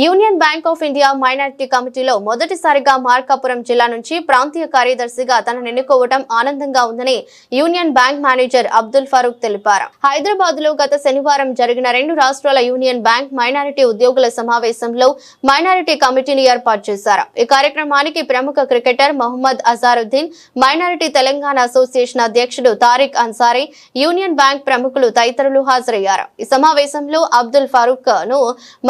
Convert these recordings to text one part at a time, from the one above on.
Union bank of India minority కమిటీలో మొదటిసారిగా మార్కాపురం జిల్లా నుంచి ప్రాంతీయ కార్యదర్శిగా తనను ఎన్నుకోవడం ఆనందంగా ఉందని union bank manager Abdul Farooq తెలిపారు. హైదరాబాద్ లో గత శనివారం జరిగిన 2 రాష్ట్రాల యూనియన్ బ్యాంక్ మైనారిటీ ఉద్యోగుల సమావేశంలో మైనారిటీ కమిటీని ఏర్పాటు చేశారు. ఈ కార్యక్రమానికి ప్రముఖ cricketer Mohammad Azharuddin, minority Telangana association అధ్యక్షుడు తారిక్ అన్సారీ, యూనియన్ బ్యాంక్ ప్రముఖులు తదితరులు హాజరయ్యారు. ఈ సమావేశంలో అబ్దుల్ ఫరూక్ ను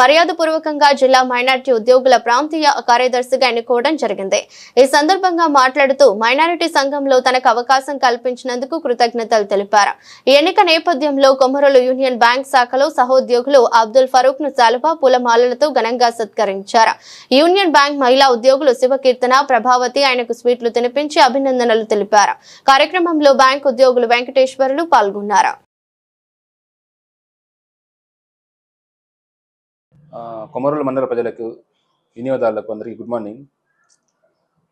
మర్యాదపూర్వకంగా జిల్లా మైనారిటీ ఉద్యోగుల ప్రాంతీయ కార్యదర్శిగా ఎన్నుకోవడం జరిగింది. ఈ సందర్భంగా మాట్లాడుతూ మైనారిటీ సంఘంలో తనకు అవకాశం కల్పించినందుకు కృతజ్ఞతలు తెలిపారు. ఈ ఎన్నిక నేపథ్యంలో కొమరోలు యూనియన్ బ్యాంక్ శాఖలో సహోద్యోగులు అబ్దుల్ ఫరూక్ ను శాలువా, పూలమాలలతో ఘనంగా సత్కరించారు. యూనియన్ బ్యాంక్ మహిళా ఉద్యోగులు శివకీర్తన, ప్రభావతి ఆయనకు స్వీట్లు తినిపించి అభినందనలు తెలిపారు. కార్యక్రమంలో బ్యాంక్ ఉద్యోగులు వెంకటేశ్వర్లు పాల్గొన్నారు. కొమరోలు మండల ప్రజలకు, వినియోగదారులకు అందరికీ గుడ్ మార్నింగ్.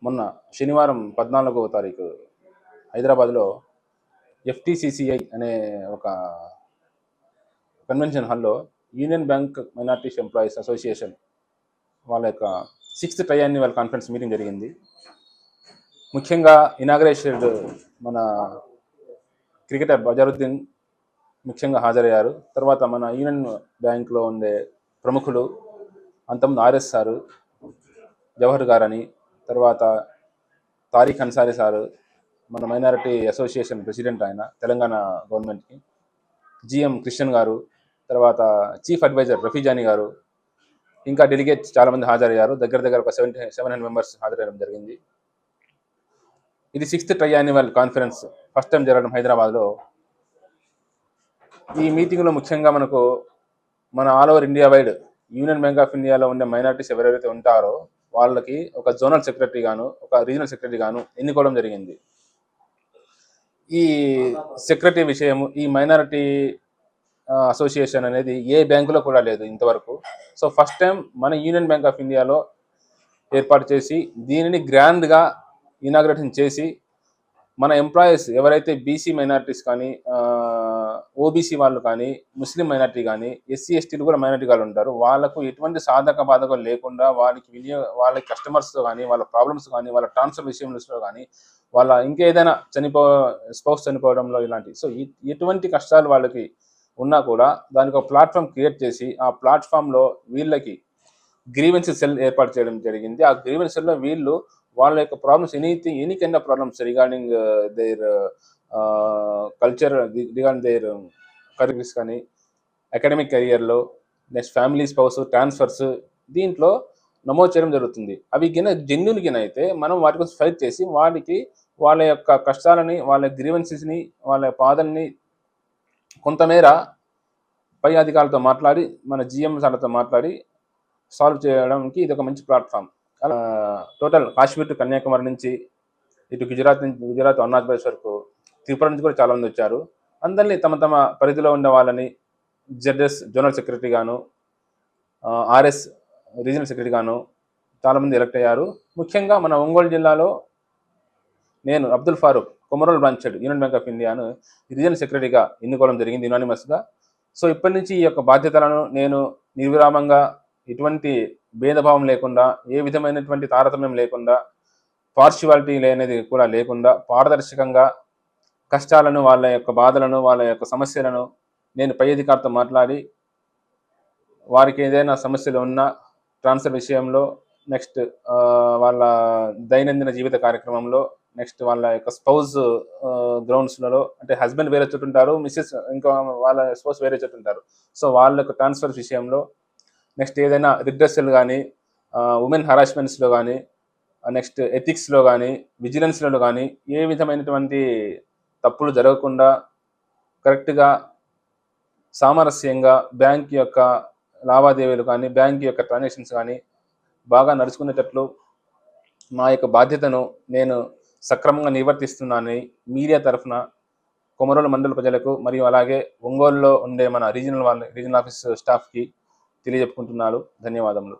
మొన్న శనివారం 14వ తారీఖు హైదరాబాద్లో FTCCI అనే ఒక కన్వెన్షన్ హాల్లో union bank minority employees association వాళ్ళ యొక్క 6th ట్రైయాన్యువల్ కాన్ఫరెన్స్ మీటింగ్ జరిగింది. ముఖ్యంగా ఇనాగ్రేషన్ మన క్రికెటర్ అజారుద్దీన్ ముఖ్యంగా హాజరయ్యారు. తర్వాత మన యూనియన్ బ్యాంక్లో ఉండే ప్రముఖులు అంతకుముందు RS సారు, జవహర్ గారని, తర్వాత తారిక్ అన్సారీ సారు, మన మైనారిటీ అసోసియేషన్ ప్రెసిడెంట్ ఆయన తెలంగాణ గవర్నమెంట్కి, GM కృష్ణన్ గారు, తర్వాత చీఫ్ అడ్వైజర్ రఫీజానీ గారు, ఇంకా డెలిగేట్స్ చాలామంది హాజరయ్యారు. దగ్గర ఒక 700 మెంబర్స్ హాజరయ్యడం జరిగింది. ఇది 6th ట్రైయాన్యువల్ కాన్ఫరెన్స్ ఫస్ట్ టైం జరగడం హైదరాబాద్లో. ఈ మీటింగ్లో ముఖ్యంగా మనకు మన all over India wide union bank of ఇండియాలో ఉండే మైనారిటీస్ ఎవరైతే ఉంటారో వాళ్ళకి ఒక జోనల్ సెక్రటరీ గాను, ఒక రీజనల్ సెక్రటరీ గాను ఎన్నుకోవడం జరిగింది. ఈ సెక్రటరీ విషయం, ఈ మైనారిటీ అసోసియేషన్ అనేది ఏ బ్యాంకులో కూడా లేదు ఇంతవరకు. సో ఫస్ట్ టైం మన యూనియన్ బ్యాంక్ ఆఫ్ ఇండియాలో ఏర్పాటు చేసి దీనిని గ్రాండ్గా ఇనాగ్రేషన్ చేసి మన ఎంప్లాయీస్ ఎవరైతే బీసీ మైనారిటీస్ కానీ, ఓబీసీ వాళ్ళు కానీ, ముస్లిం మైనారిటీ కానీ, SC STలు కూడా మైనారిటీ వాళ్ళు ఉంటారు. వాళ్ళకు ఎటువంటి సాధక బాధకం లేకుండా వాళ్ళ కస్టమర్స్తో కానీ, వాళ్ళ ప్రాబ్లమ్స్ కానీ, వాళ్ళ ట్రాన్స్ఫర్ విషయంలో కానీ, వాళ్ళ ఇంకేదైనా స్పౌస్ చనిపోవడంలో ఇలాంటి ఎటువంటి కష్టాలు వాళ్ళకి ఉన్నా కూడా దానికి ఒక ప్లాట్ఫామ్ క్రియేట్ చేసి ఆ ప్లాట్ఫామ్లో వీళ్ళకి గ్రీవెన్స్ సెల్ ఏర్పాటు చేయడం జరిగింది. ఆ గ్రీవెన్స్ సెల్లో వీళ్ళు వాళ్ళ యొక్క problems any kind of problems regarding their culture, regarding their careers కానీ, అకాడమిక్ కెరియర్లో, నెక్స్ట్ ఫ్యామిలీ స్పౌస్, ట్రాన్స్ఫర్స్ దీంట్లో నమోదు చేయడం జరుగుతుంది. అవి జెన్యున్ అయితే మనం వాటి కోసం ఫైట్ చేసి వాళ్ళ యొక్క కష్టాలని, వాళ్ళ గ్రీవెన్సెస్ని, వాళ్ళ బాధల్ని కొంతమేర పై అధికారులతో మాట్లాడి, మన GM సార్లతో మాట్లాడి సాల్వ్ చేయడానికి ఇది ఒక మంచి platform. Total Kashmir to Kanyakumari నుంచి ఇటు గుజరాత్ అరుణాచల్ వరకు, త్రిపుర నుంచి కూడా చాలామంది వచ్చారు. అందరినీ తమ పరిధిలో ఉండే వాళ్ళని ZS జోనల్ సెక్రటరీ గాను, RS రీజనల్ సెక్రటరీ గాను చాలామంది ఎలక్ట్ అయ్యారు. ముఖ్యంగా మన ఒంగోలు జిల్లాలో నేను Abdul Farooq Komarole branch union bank of ఇండియాను రీజనల్ సెక్రటరీగా ఎన్నుకోవడం జరిగింది యునానిమస్గా. సో ఇప్పటి నుంచి ఈ యొక్క బాధ్యతలను నేను నిర్విరామంగా, ఎటువంటి భేదభావం లేకుండా, ఏ విధమైనటువంటి తారతమ్యం లేకుండా, పార్షివాలిటీ అనేది కూడా లేకుండా పారదర్శకంగా కష్టాలను, వాళ్ళ యొక్క బాధలను, వాళ్ళ యొక్క సమస్యలను నేను పై అధికారితో మాట్లాడి వారికి ఏదైనా సమస్యలు ఉన్నా ట్రాన్స్ఫర్ విషయంలో, నెక్స్ట్ వాళ్ళ దైనందిన జీవిత కార్యక్రమంలో, నెక్స్ట్ వాళ్ళ యొక్క స్పౌస్ గ్రౌండ్స్లలో, అంటే హస్బెండ్ వేరే చోటు ఉంటారు, మిస్సెస్ ఇంకా వాళ్ళ స్పౌస్ వేరే చోటు ఉంటారు. సో వాళ్ళ యొక్క ట్రాన్స్ఫర్ విషయంలో, నెక్స్ట్ ఏదైనా రిడ్రెసల్ కానీ, ఉమెన్ హరాస్మెంట్స్లో కానీ, నెక్స్ట్ ఎథిక్స్లో కానీ, విజిలెన్స్లలో కానీ ఏ విధమైనటువంటి తప్పులు జరగకుండా కరెక్ట్గా సామరస్యంగా బ్యాంక్ యొక్క లావాదేవీలు కానీ, బ్యాంక్ యొక్క ట్రాన్సాక్షన్స్ కానీ బాగా నడుచుకునేటట్లు మా యొక్క బాధ్యతను నేను సక్రమంగా నిర్వర్తిస్తున్నానని మీడియా తరఫున కొమరోలు మండల ప్రజలకు మరియు అలాగే ఒంగోలులో ఉండే మన రీజనల్ ఆఫీస్ స్టాఫ్కి తెలియజెప్పుకుంటున్నాను. ధన్యవాదములు.